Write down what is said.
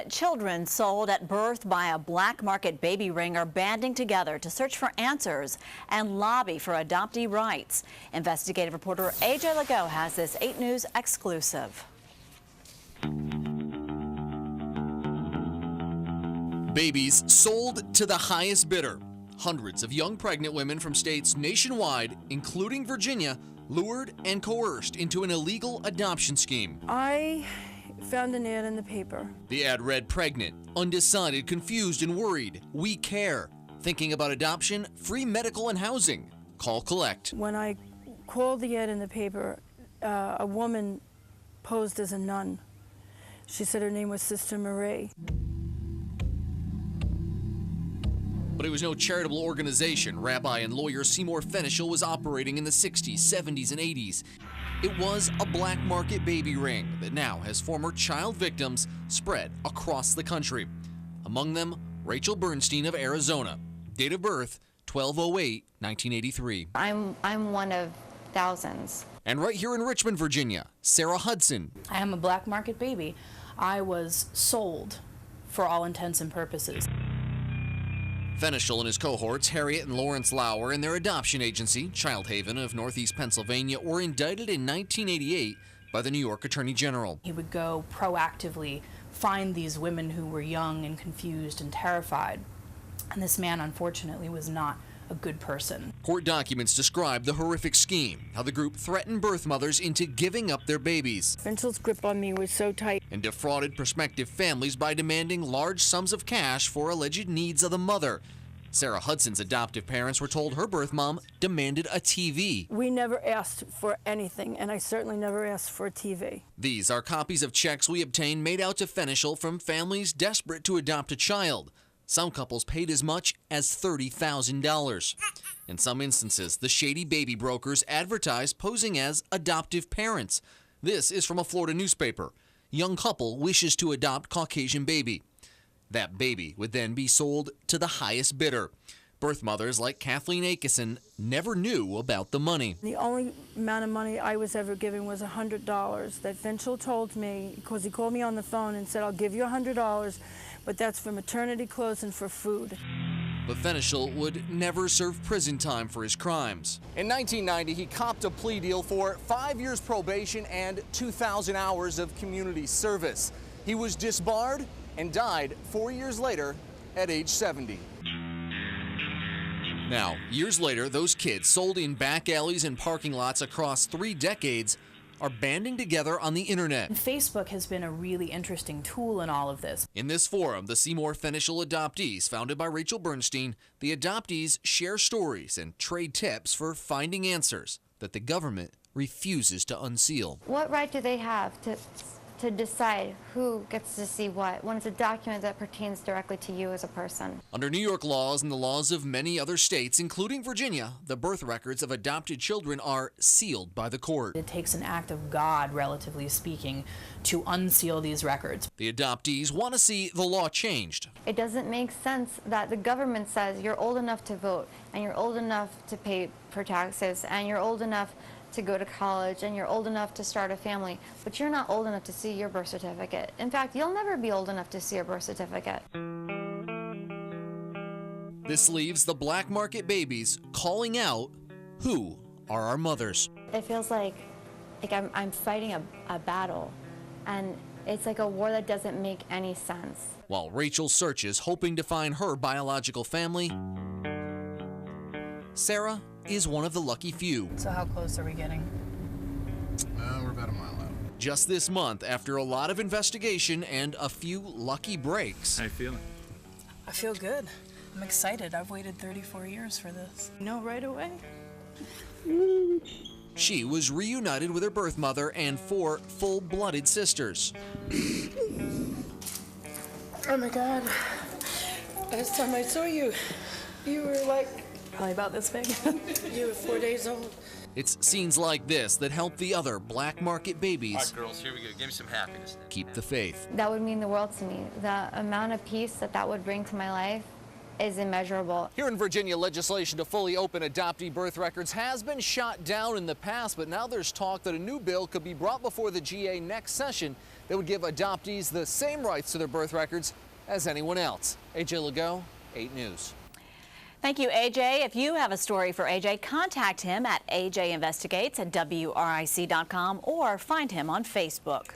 Children sold at birth by a black market baby ring are banding together to search for answers and lobby for adoptee rights. Investigative reporter AJ Lagoe has this 8 News exclusive. Babies sold to the highest bidder. Hundreds of young pregnant women from states nationwide, including Virginia, lured and coerced into an illegal adoption scheme. I found an ad in the paper. The ad read pregnant, undecided, confused, and worried. We care. Thinking about adoption, free medical and housing. Call collect. When I called the ad in the paper, a woman posed as a nun. She said her name was Sister Marie. But it was no charitable organization Rabbi and lawyer Seymour Fenichel was operating in the 60s, 70s, and 80s. It was a black market baby ring that now has former child victims spread across the country. Among them, Rachel Bernstein of Arizona. Date of birth, 12/08/1983. I'm one of thousands. And right here in Richmond, Virginia, Sarah Hudson. I am a black market baby. I was sold for all intents and purposes. Fenichel and his cohorts, Harriet and Lawrence Lauer, and their adoption agency, Child Haven of Northeast Pennsylvania, were indicted in 1988 by the New York Attorney General. He would go proactively find these women who were young and confused and terrified. And this man, unfortunately, was not a good person. Court documents describe the horrific scheme, how the group threatened birth mothers into giving up their babies. Fenichel's grip on me was so tight. And defrauded prospective families by demanding large sums of cash for alleged needs of the mother. Sarah Hudson's adoptive parents were told her birth mom demanded a TV. We never asked for anything, and I certainly never asked for a TV. These are copies of checks we obtained made out to Fenichel from families desperate to adopt a child. Some couples paid as much as $30,000. In some instances, the shady baby brokers advertised posing as adoptive parents. This is from a Florida newspaper. Young couple wishes to adopt Caucasian baby. That baby would then be sold to the highest bidder. Birth mothers like Kathleen Akison never knew about the money. The only amount of money I was ever given was $100 that Fenichel told me, because he called me on the phone and said, I'll give you $100, but that's for maternity clothes and for food. But Fenichel would never serve prison time for his crimes. In 1990, he copped a plea deal for 5 years probation and 2,000 hours of community service. He was disbarred and died 4 years later at age 70. Now, years later, those kids sold in back alleys and parking lots across 3 decades are banding together on the internet. Facebook has been a really interesting tool in all of this. In this forum, the Seymour Fenichel Adoptees, founded by Rachel Bernstein, the adoptees share stories and trade tips for finding answers that the government refuses to unseal. What right do they have to decide who gets to see what when it's a document that pertains directly to you as a person? Under New York laws and the laws of many other states, including Virginia, the birth records of adopted children are sealed by the court. It takes an act of God, relatively speaking, to unseal these records. The adoptees want to see the law changed. It doesn't make sense that the government says you're old enough to vote, and you're old enough to pay for taxes, and you're old enough to go to college, and you're old enough to start a family, but you're not old enough to see your birth certificate. In fact, you'll never be old enough to see your birth certificate. This leaves the black market babies calling out, who are our mothers? It feels like I'm fighting a battle, and it's like a war that doesn't make any sense. While Rachel searches, hoping to find her biological family, Sarah is one of the lucky few. So how close are we getting? We're about a mile out. Just this month, after a lot of investigation and a few lucky breaks. How you feeling? I feel good. I'm excited. I've waited 34 years for this. No, right away. She was reunited with her birth mother and 4 full-blooded sisters. Oh my God. Last time I saw you, you were like, Probably about this big. you were 4 days old. It's scenes like this that help the other black market babies All right, girls, here we go. Give me some happiness now. keep the faith. That would mean the world to me. The amount of peace that would bring to my life is immeasurable. Here in Virginia, legislation to fully open adoptee birth records has been shot down in the past, but now there's talk that a new bill could be brought before the GA next session that would give adoptees the same rights to their birth records as anyone else. AJ Lagoe, 8 News. Thank you, AJ. If you have a story for AJ, contact him at ajinvestigates@wric.com or find him on Facebook.